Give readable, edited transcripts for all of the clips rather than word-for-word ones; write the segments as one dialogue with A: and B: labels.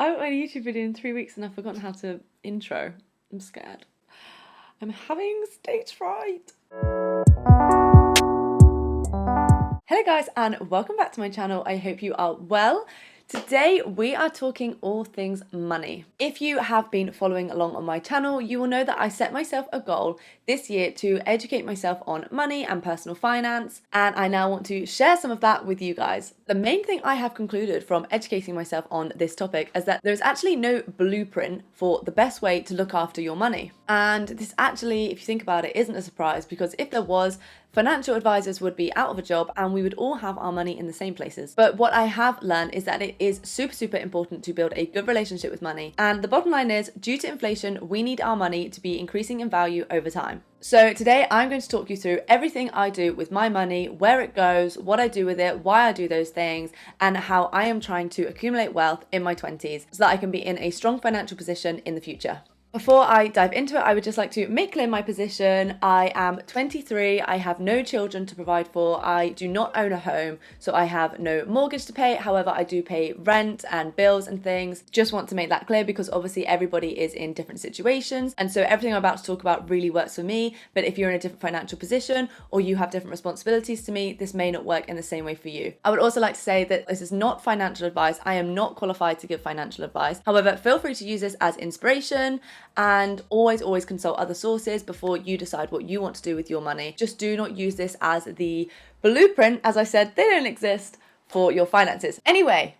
A: I haven't made a YouTube video in 3 weeks and I've forgotten how to intro. I'm scared. I'm having stage fright. Hello guys and welcome back to my channel. I hope you are well. Today we are talking all things money. If you have been following along on my channel, you will know that I set myself a goal this year to educate myself on money and personal finance, and I now want to share some of that with you guys. The main thing I have concluded from educating myself on this topic is that there's actually no blueprint for the best way to look after your money. And this actually, if you think about it, isn't a surprise, because if there was, financial advisors would be out of a job and we would all have our money in the same places. But what I have learned is that it is super important to build a good relationship with money. And the bottom line is, due to inflation, we need our money to be increasing in value over time. So today I'm going to talk you through everything I do with my money, where it goes, what I do with it, why I do those things, and how I am trying to accumulate wealth in my 20s so that I can be in a strong financial position in the future. Before I dive into it, I would just like to make clear my position. I am 23, I have no children to provide for, I do not own a home, so I have no mortgage to pay. However, I do pay rent and bills and things. Just want to make that clear because obviously everybody is in different situations, and so everything I'm about to talk about really works for me, but if you're in a different financial position or you have different responsibilities to me, this may not work in the same way for you. I would also like to say that this is not financial advice. I am not qualified to give financial advice. However, feel free to use this as inspiration, and always consult other sources before you decide what you want to do with your money. Just do not use this as the blueprint. As I said, they don't exist for your finances. Anyway,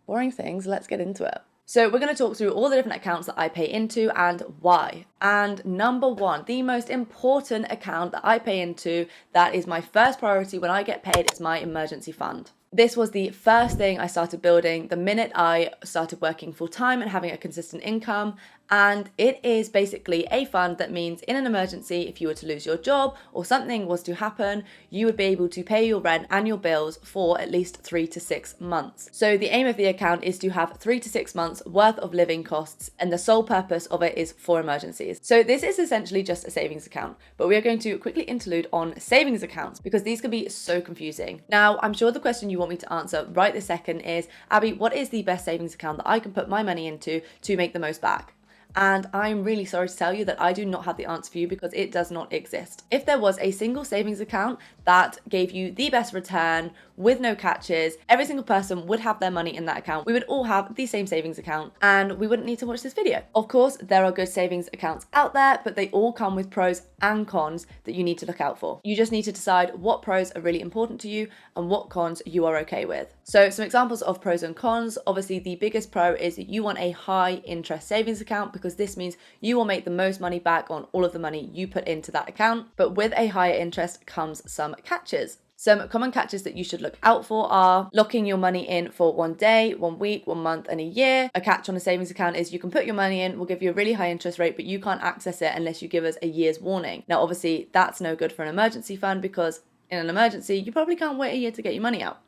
A: boring things, let's get into it. So we're going to talk through all the different accounts that I pay into and why. And number one, the most important account that I pay into, that is my first priority when I get paid, is my emergency fund. This was the first thing I started building the minute I started working full time and having a consistent income. And it is basically a fund that means in an emergency, if you were to lose your job or something was to happen, you would be able to pay your rent and your bills for at least 3 to 6 months. So the aim of the account is to have 3 to 6 months worth of living costs, and the sole purpose of it is for emergencies. So this is essentially just a savings account, but we are going to quickly interlude on savings accounts because these can be so confusing. Now, I'm sure the question you want me to answer right this second is, Abby, what is the best savings account that I can put my money into to make the most back? And I'm really sorry to tell you that I do not have the answer for you because it does not exist. If there was a single savings account that gave you the best return with no catches, every single person would have their money in that account. We would all have the same savings account and we wouldn't need to watch this video. Of course, there are good savings accounts out there, but they all come with pros and cons that you need to look out for. You just need to decide what pros are really important to you and what cons you are okay with. So some examples of pros and cons. Obviously, the biggest pro is that you want a high interest savings account because this means you will make the most money back on all of the money you put into that account. But with a higher interest comes some catches. Some common catches that you should look out for are locking your money in for 1 day, 1 week, 1 month, and a year. A catch on a savings account is you can put your money in, we'll give you a really high interest rate, but you can't access it unless you give us a year's warning. Now, obviously, that's no good for an emergency fund because in an emergency, you probably can't wait a year to get your money out.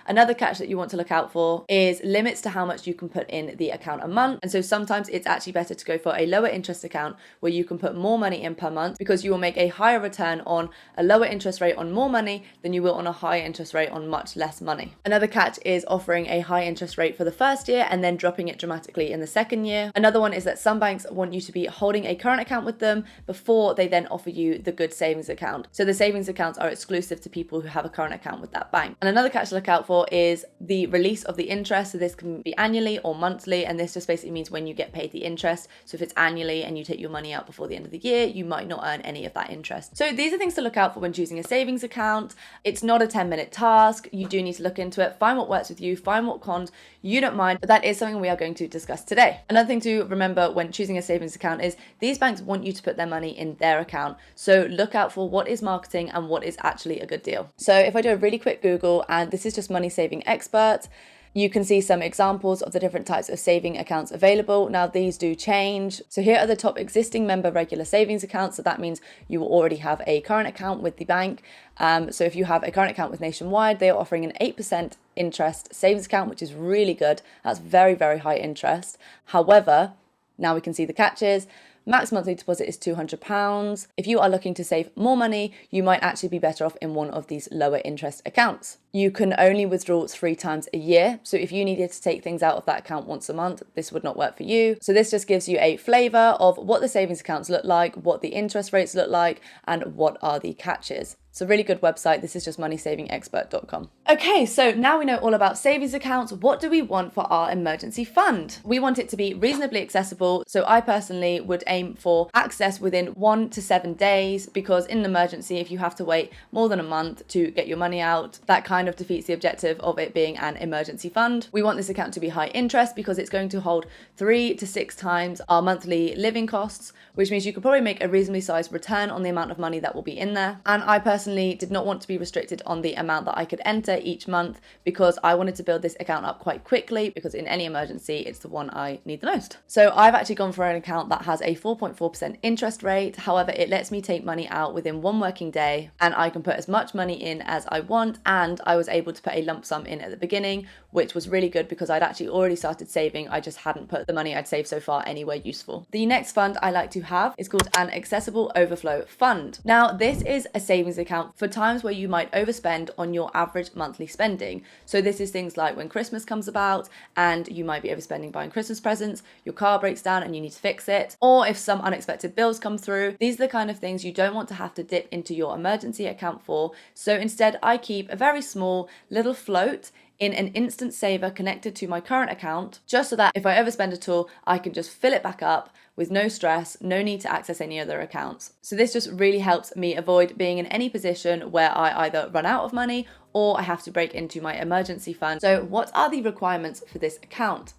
A: Another catch that you want to look out for is limits to how much you can put in the account a month. And so sometimes it's actually better to go for a lower interest account where you can put more money in per month because you will make a higher return on a lower interest rate on more money than you will on a higher interest rate on much less money. Another catch is offering a high interest rate for the first year and then dropping it dramatically in the second year. Another one is that some banks want you to be holding a current account with them before they then offer you the good savings account. So the savings accounts are exclusive to people who have a current account with that bank. And another catch to look out for is the release of the interest. So this can be annually or monthly, and this just basically means when you get paid the interest. So if it's annually and you take your money out before the end of the year, you might not earn any of that interest. So these are things to look out for when choosing a savings account. It's not a 10-minute task. You do need to look into it, find what works with you, find what cons you don't mind, but that is something we are going to discuss today. Another thing to remember when choosing a savings account is these banks want you to put their money in their account. So look out for what is marketing and what is actually a good deal. So if I do a really quick Google, and this is just money saving expert, you can see some examples of the different types of saving accounts available. Now, these do change. So here are the top existing member regular savings accounts. So that means you will already have a current account with the bank. So if you have a current account with Nationwide, they are offering an 8% interest savings account, which is really good. That's very high interest. However, now we can see the catches. Max monthly deposit is £200. If you are looking to save more money, you might actually be better off in one of these lower interest accounts. You can only withdraw 3 times a year. So if you needed to take things out of that account once a month, this would not work for you. So this just gives you a flavor of what the savings accounts look like, what the interest rates look like, and what are the catches. It's a really good website. This is just moneysavingexpert.com. Okay, so now we know all about savings accounts. What do we want for our emergency fund? We want it to be reasonably accessible. So I personally would aim for access within 1 to 7 days, because in an emergency, if you have to wait more than a month to get your money out, that kind of defeats the objective of it being an emergency fund. We want this account to be high interest because it's going to hold 3 to 6 times our monthly living costs, which means you could probably make a reasonably sized return on the amount of money that will be in there. And I personally did not want to be restricted on the amount that I could enter each month, because I wanted to build this account up quite quickly, because in any emergency, it's the one I need the most. So I've actually gone for an account that has a 4.4% interest rate. However, it lets me take money out within 1 working day, and I can put as much money in as I want. And I was able to put a lump sum in at the beginning, which was really good because I'd actually already started saving. I just hadn't put the money I'd saved so far anywhere useful. The next fund I like to have is called an accessible overflow fund. Now, this is a savings account for times where you might overspend on your average monthly spending. So this is things like when Christmas comes about and you might be overspending buying Christmas presents, your car breaks down and you need to fix it, or if some unexpected bills come through. These are the kind of things you don't want to have to dip into your emergency account for. So instead, I keep a very small little float in an instant saver connected to my current account, just so that if I overspend at all, I can just fill it back up with no stress, no need to access any other accounts. So this just really helps me avoid being in any position where I either run out of money or I have to break into my emergency fund. So what are the requirements for this account?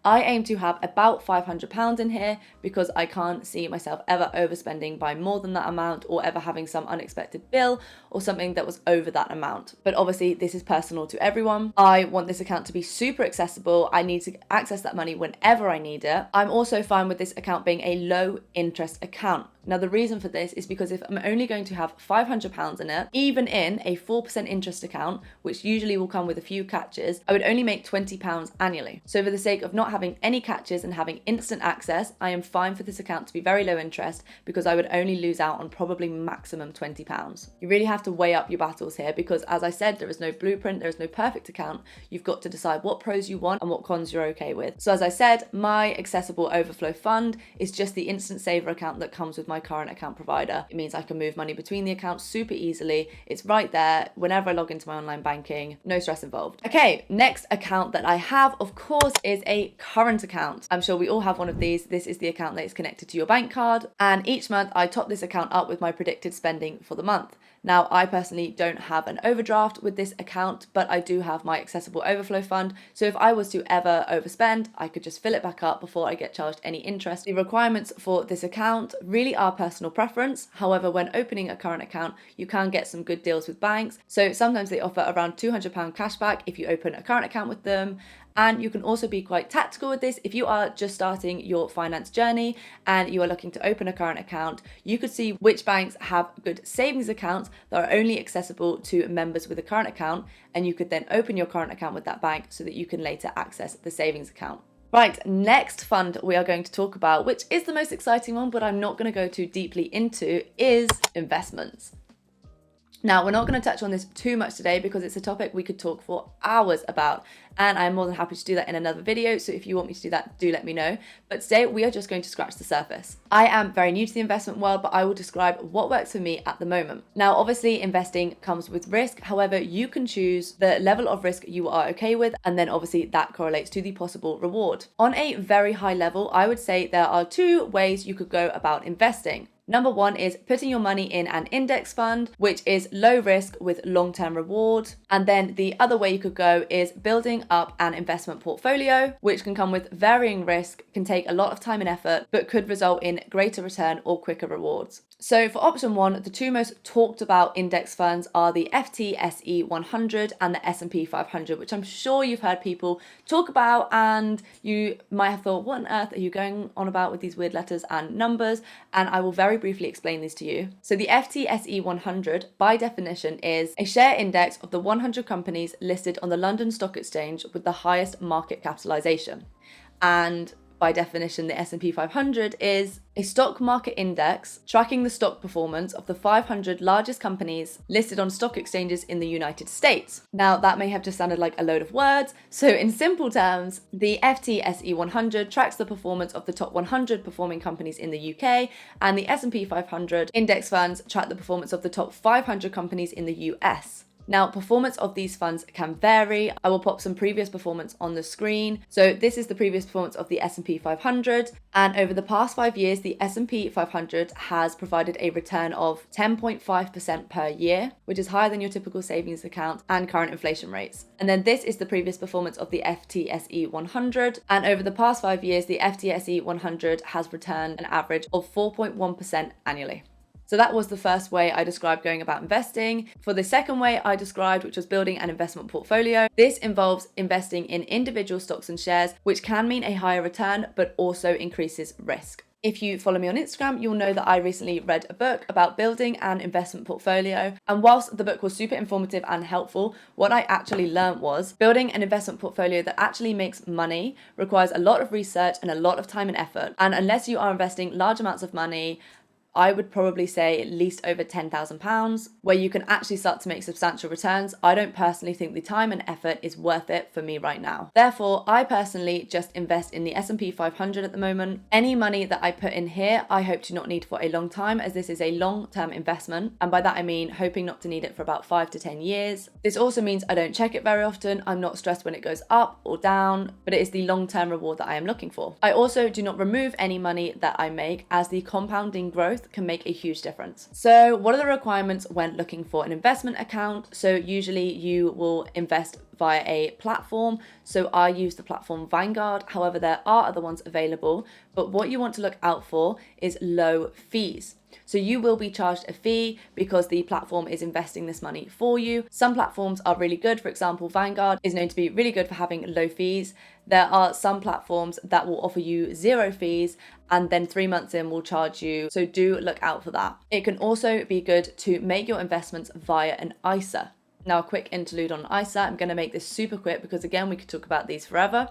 A: I aim to have about £500 in here because I can't see myself ever overspending by more than that amount, or ever having some unexpected bill or something that was over that amount. But obviously this is personal to everyone. I want this account to be super accessible. I need to access that money whenever I need it. I'm also fine with this account being a low interest account. Now, the reason for this is because if I'm only going to have £500 in it, even in a 4% interest account, which usually will come with a few catches, I would only make £20 annually. So for the sake of not having any catches and having instant access, I am fine for this account to be very low interest, because I would only lose out on probably maximum £20. You really have to weigh up your battles here, because as I said, there is no blueprint, there is no perfect account. You've got to decide what pros you want and what cons you're okay with. So as I said, my accessible overflow fund is just the instant saver account that comes with my current account provider. It means I can move money between the accounts super easily. It's right there whenever I log into my online banking, no stress involved. Okay, next account that I have, of course, is a current account. I'm sure we all have one of these. This is the account that is connected to your bank card, and each month I top this account up with my predicted spending for the month. Now, I personally don't have an overdraft with this account, but I do have my accessible overflow fund. So if I was to ever overspend, I could just fill it back up before I get charged any interest. The requirements for this account really are personal preference. However, when opening a current account, you can get some good deals with banks. So sometimes they offer around £200 cashback if you open a current account with them. And you can also be quite tactical with this. If you are just starting your finance journey and you are looking to open a current account, you could see which banks have good savings accounts that are only accessible to members with a current account, and you could then open your current account with that bank so that you can later access the savings account. Right, next fund we are going to talk about, which is the most exciting one, but I'm not going to go too deeply into, is investments. Now, we're not going to touch on this too much today because it's a topic we could talk for hours about, and I'm more than happy to do that in another video. So if you want me to do that, do let me know. But today we are just going to scratch the surface. I am very new to the investment world, but I will describe what works for me at the moment. Now, obviously investing comes with risk. However, you can choose the level of risk you are okay with, and then obviously that correlates to the possible reward. On a very high level, I would say there are 2 ways you could go about investing. Number 1 is putting your money in an index fund, which is low risk with long-term reward. And then the other way you could go is building up an investment portfolio, which can come with varying risk, can take a lot of time and effort, but could result in greater return or quicker rewards. So for option 1, the 2 most talked about index funds are the FTSE 100 and the S&P 500, which I'm sure you've heard people talk about, and you might have thought, what on earth are you going on about with these weird letters and numbers? And I will very briefly explain these to you. So the FTSE 100, by definition, is a share index of the 100 companies listed on the London Stock Exchange with the highest market capitalization. And by definition the S&P 500, is a stock market index tracking the stock performance of the 500 largest companies listed on stock exchanges in the United States. Now, that may have just sounded like a load of words. So in simple terms, the FTSE 100 tracks the performance of the top 100 performing companies in the UK, and the S&P 500 index funds track the performance of the top 500 companies in the US. Now, performance of these funds can vary. I will pop some previous performance on the screen. So this is the previous performance of the S&P 500. And over the past 5 years, the S&P 500 has provided a return of 10.5% per year, which is higher than your typical savings account and current inflation rates. And then this is the previous performance of the FTSE 100. And over the past 5 years, the FTSE 100 has returned an average of 4.1% annually. So that was the first way I described going about investing. For the second way I described, which was building an investment portfolio, this involves investing in individual stocks and shares, which can mean a higher return, but also increases risk. If you follow me on Instagram, you'll know that I recently read a book about building an investment portfolio. And whilst the book was super informative and helpful, what I actually learned was building an investment portfolio that actually makes money requires a lot of research and a lot of time and effort. And unless you are investing large amounts of money, I would probably say at least over £10,000, where you can actually start to make substantial returns. I don't personally think the time and effort is worth it for me right now. Therefore, I personally just invest in the S&P 500 at the moment. Any money that I put in here, I hope to not need for a long time, as this is a long-term investment. And by that, I mean hoping not to need it for about 5 to 10 years. This also means I don't check it very often. I'm not stressed when it goes up or down, but it is the long-term reward that I am looking for. I also do not remove any money that I make, as the compounding growth can make a huge difference. So what are the requirements when looking for an investment account? So usually you will invest via a platform. So I use the platform Vanguard. However, there are other ones available, but what you want to look out for is low fees. So you will be charged a fee because the platform is investing this money for you. Some platforms are really good. For example, Vanguard is known to be really good for having low fees. There are some platforms that will offer you 0 fees and then 3 months in will charge you. So do look out for that. It can also be good to make your investments via an ISA. Now, a quick interlude on ISA. I'm going to make this super quick because again, we could talk about these forever.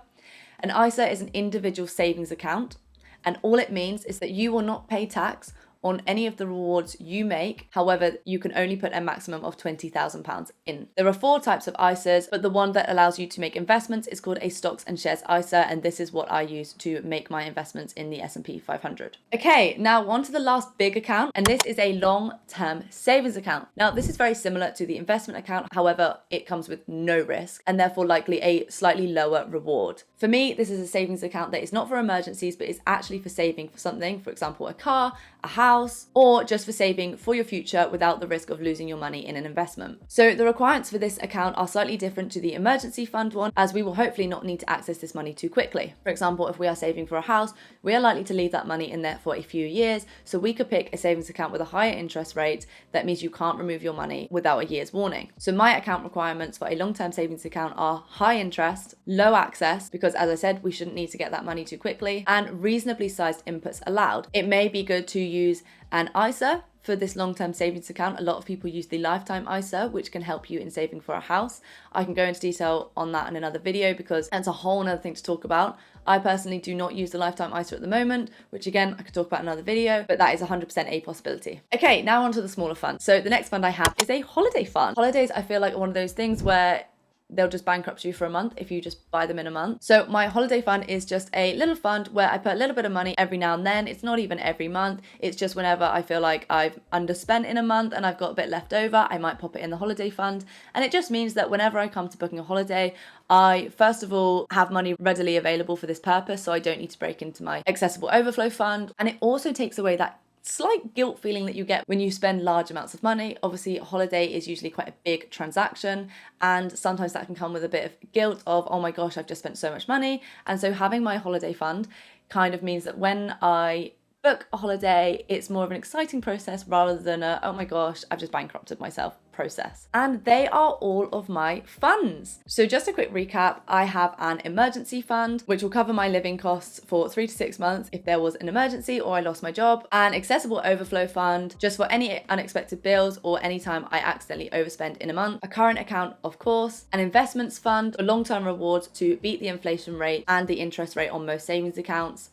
A: An ISA is an individual savings account, and all it means is that you will not pay tax on any of the rewards you make. However, you can only put a maximum of £20,000 in. There are 4 types of ISAs, but the one that allows you to make investments is called a stocks and shares ISA, and this is what I use to make my investments in the S&P 500. Okay, now on to the last big account, and this is a long-term savings account. Now, this is very similar to the investment account. However, it comes with no risk and therefore likely a slightly lower reward. For me, this is a savings account that is not for emergencies, but is actually for saving for something, for example, a car, a house, or just for saving for your future without the risk of losing your money in an investment. So the requirements for this account are slightly different to the emergency fund one, as we will hopefully not need to access this money too quickly. For example, if we are saving for a house, we are likely to leave that money in there for a few years, so we could pick a savings account with a higher interest rate. That means you can't remove your money without a year's warning. So my account requirements for a long-term savings account are high interest, low access, because as I said, we shouldn't need to get that money too quickly, and reasonably sized inputs allowed. It may be good to use an ISA for this long-term savings account. A lot of people use the lifetime ISA, which can help you in saving for a house. I can go into detail on that in another video because that's a whole other thing to talk about. I personally do not use the lifetime ISA at the moment, which again, I could talk about in another video, but that is 100% a possibility. Okay, now on to the smaller fund. So the next fund I have is a holiday fund. Holidays, I feel like, are one of those things where they'll just bankrupt you for a month if you just buy them in a month. So my holiday fund is just a little fund where I put a little bit of money every now and then. It's not even every month. It's just whenever I feel like I've underspent in a month and I've got a bit left over, I might pop it in the holiday fund. And it just means that whenever I come to booking a holiday, I first of all have money readily available for this purpose, so I don't need to break into my accessible overflow fund. And it also takes away that slight guilt feeling that you get when you spend large amounts of money. Obviously, a holiday is usually quite a big transaction, and sometimes that can come with a bit of guilt of, oh my gosh, I've just spent so much money. And so having my holiday fund kind of means that when I book a holiday, it's more of an exciting process rather than a, oh my gosh, I've just bankrupted myself process. And they are all of my funds. So just a quick recap, I have an emergency fund, which will cover my living costs for 3 to 6 months if there was an emergency or I lost my job, an accessible overflow fund just for any unexpected bills or anytime I accidentally overspend in a month, a current account, of course, an investments fund for long-term rewards to beat the inflation rate and the interest rate on most savings accounts,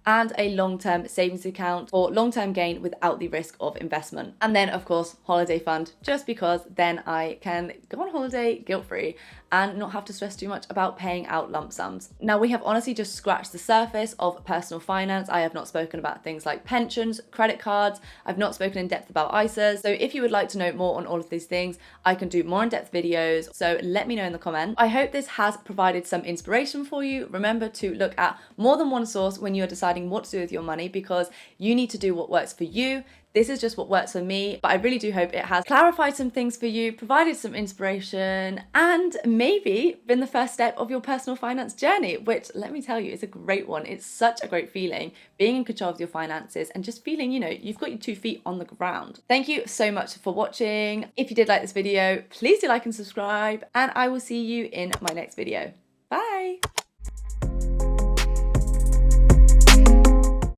A: and a long-term savings account for long-term gain without the risk of investment. And then of course, holiday fund, just because then I can go on holiday guilt-free and not have to stress too much about paying out lump sums. Now, we have honestly just scratched the surface of personal finance. I have not spoken about things like pensions, credit cards. I've not spoken in depth about ISAs. So if you would like to know more on all of these things, I can do more in-depth videos. So let me know in the comments. I hope this has provided some inspiration for you. Remember to look at more than one source when you're deciding what to do with your money, because you need to do what works for you. This is just what works for me, but I really do hope it has clarified some things for you, provided some inspiration, and maybe been the first step of your personal finance journey, which, let me tell you, is a great one. It's such a great feeling, being in control of your finances and just feeling, you've got your 2 feet on the ground. Thank you so much for watching. If you did like this video, please do like and subscribe, and I will see you in my next video. Bye.